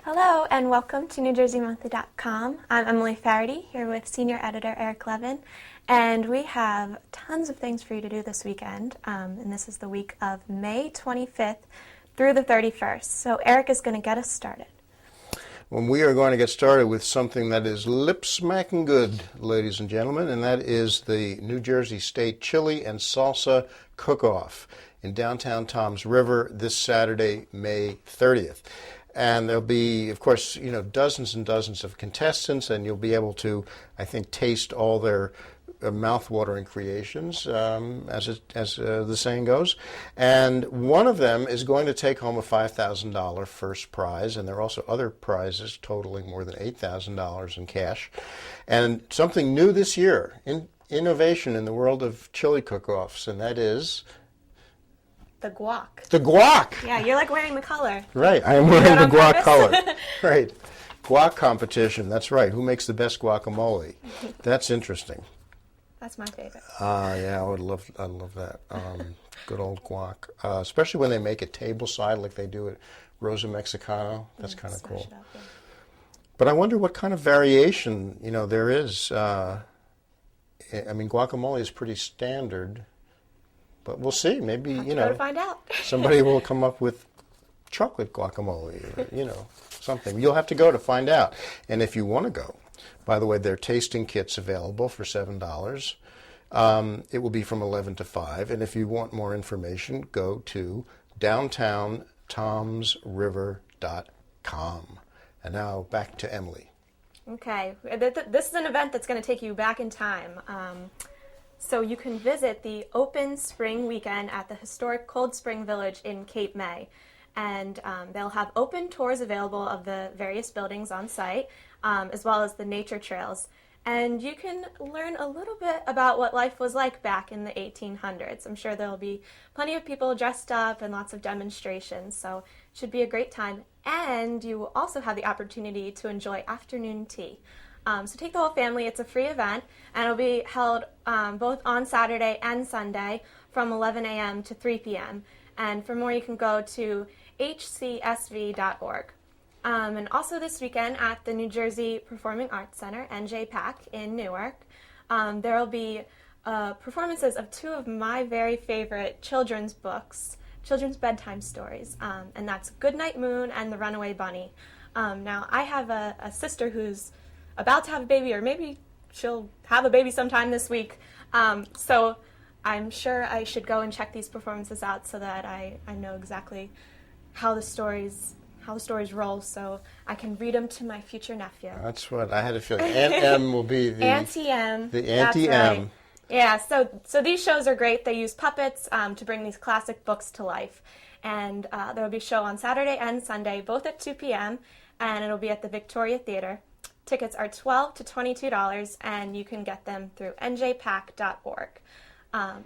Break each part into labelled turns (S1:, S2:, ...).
S1: Hello and welcome to NewJerseyMonthly.com. I'm Emily Faherty here with Senior Editor Eric Levin, and we have tons of things for you to do this weekend, and this is the week of May 25th through the 31st. So Eric is going to get us started.
S2: Well, we are going to get started with something that is lip-smacking good, ladies and gentlemen, and that is the New Jersey State Chili and Salsa Cook-Off in downtown Toms River this Saturday, May 30th. And there'll be, of course, dozens and dozens of contestants, and you'll be able to, I think, taste all their mouth-watering creations, as the saying goes. And one of them is going to take home a $5,000 first prize, and there are also other prizes totaling more than $8,000 in cash. And something new this year, innovation in the world of chili cook-offs, and that is
S1: the guac.
S2: The guac!
S1: Yeah, you're like wearing the color.
S2: Right, I am wearing the guac color. Right. Guac competition, that's right. Who makes the best guacamole? That's interesting.
S1: That's my favorite.
S2: Yeah, I'd love that. Good old guac. Especially when they make it tableside like they do at Rosa Mexicano. That's kind of cool. But I wonder what kind of variation, there is. I mean, guacamole is pretty standard. But we'll see. Maybe,
S1: go to find out.
S2: somebody will come up with chocolate guacamole or, something. You'll have to go to find out. And if you want to go, by the way, there are tasting kits available for $7. It will be from 11 to 5. And if you want more information, go to downtowntomsriver.com. And now back to Emily.
S1: Okay. This is an event that's going to take you back in time. So you can visit the Open Spring Weekend at the historic Cold Spring Village in Cape May. And they'll have open tours available of the various buildings on site, as well as the nature trails. And you can learn a little bit about what life was like back in the 1800s. I'm sure there'll be plenty of people dressed up and lots of demonstrations, so it should be a great time. And you will also have the opportunity to enjoy afternoon tea. So take the whole family. It's a free event, and it'll be held both on Saturday and Sunday from 11 a.m. to 3 p.m. And for more, you can go to hcsv.org. And also this weekend at the New Jersey Performing Arts Center, NJPAC, in Newark, there will be performances of two of my very favorite children's books, children's bedtime stories, and that's Goodnight Moon and The Runaway Bunny. Now, I have a sister who's about to have a baby, or maybe she'll have a baby sometime this week. So I'm sure I should go and check these performances out so that I know exactly how the stories roll, so I can read them to my future nephew.
S2: That's what I had a feeling. Aunt M will be the
S1: Auntie M.
S2: The Auntie
S1: That's
S2: M.
S1: Right. Yeah. So these shows are great. They use puppets to bring these classic books to life, and there will be a show on Saturday and Sunday, both at 2 p.m. and it'll be at the Victoria Theater. Tickets are $12 to $22, and you can get them through njpac.org.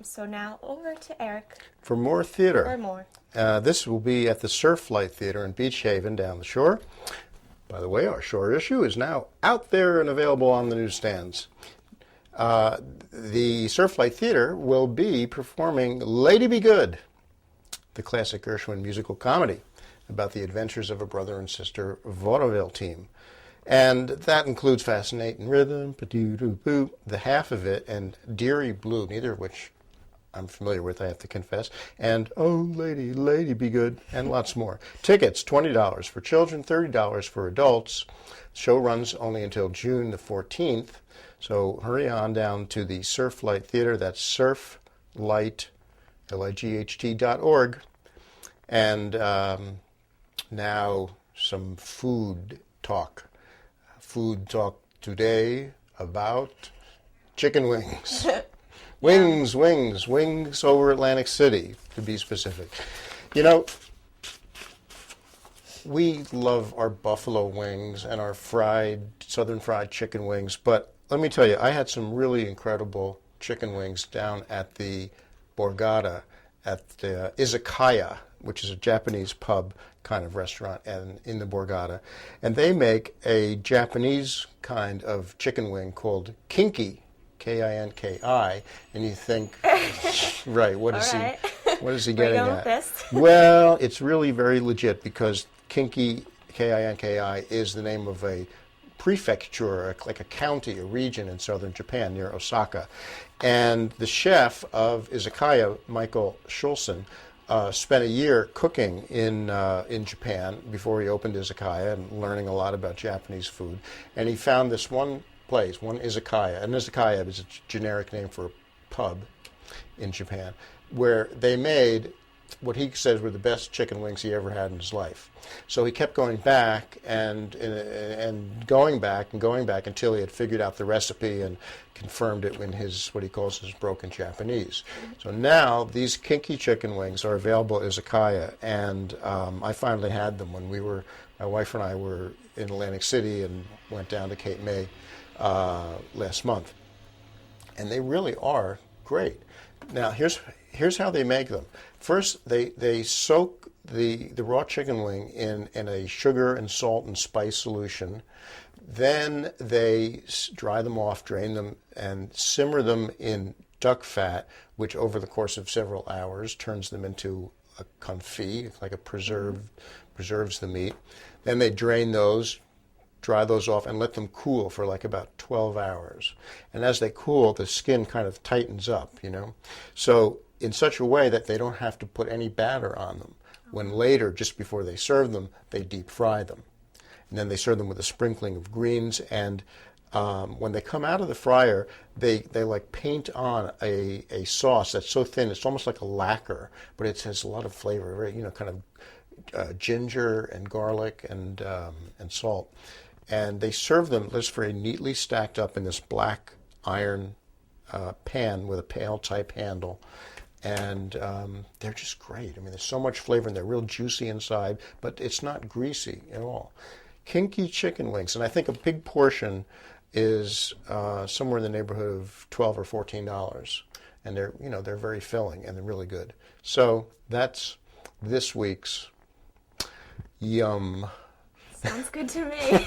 S1: So now over to Eric.
S2: For more theater.
S1: For more.
S2: This will be at the Surflight Theater in Beach Haven down the shore. By the way, our shore issue is now out there and available on the newsstands. The Surflight Theater will be performing Lady Be Good, the classic Gershwin musical comedy about the adventures of a brother and sister vaudeville team. And that includes Fascinating Rhythm, Pa-doo-doo-boo, the half of it, and Deary Blue, neither of which I'm familiar with, I have to confess, and Oh, Lady, Lady Be Good, and lots more. Tickets, $20 for children, $30 for adults. The show runs only until June the 14th, so hurry on down to the Surflight Theater. That's surflight, light.org. And now some food talk. Food talk today about chicken wings. Wings over Atlantic City, to be specific. We love our buffalo wings and our southern fried chicken wings, but let me tell you, I had some really incredible chicken wings down at the Borgata at the Izakaya, which is a Japanese pub kind of restaurant and in the Borgata. And they make a Japanese kind of chicken wing called kinki, K-I-N-K-I, and you think, right, what is he getting at?
S1: With this?
S2: Well, it's really very legit because kinki Kinki, is the name of a prefecture, like a county, a region in southern Japan near Osaka. And the chef of izakaya, Michael Schulzen, spent a year cooking in Japan before he opened izakaya and learning a lot about Japanese food. And he found this one place, one izakaya. An izakaya is a generic name for a pub in Japan, where they made what he says were the best chicken wings he ever had in his life. So he kept going back and going back and going back until he had figured out the recipe and confirmed it in his, what he calls his broken Japanese. So now these kinki chicken wings are available as izakaya, and I finally had them when my wife and I were in Atlantic City and went down to Cape May last month. And they really are great. Now here's how they make them. First, they soak the raw chicken wing in a sugar and salt and spice solution. Then they dry them off, drain them, and simmer them in duck fat, which over the course of several hours turns them into a confit, like a preserves the meat. Then they drain those, dry those off, and let them cool for like about 12 hours. And as they cool, the skin kind of tightens up, So in such a way that they don't have to put any batter on them. When later, just before they serve them, they deep fry them. And then they serve them with a sprinkling of greens. And when they come out of the fryer, they like paint on a sauce that's so thin, it's almost like a lacquer, but it has a lot of flavor, very, kind of ginger and garlic and salt. And they serve them just very neatly stacked up in this black iron pan with a pail type handle. And they're just great. I mean, there's so much flavor and they're real juicy inside, but it's not greasy at all. Kinki chicken wings, and I think a big portion is somewhere in the neighborhood of $12 or $14, and they're very filling and they're really good. So that's this week's Yum.
S1: Sounds good to me.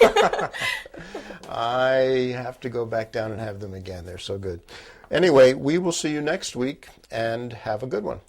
S2: I have to go back down and have them again. They're so good. Anyway, we will see you next week, and have a good one.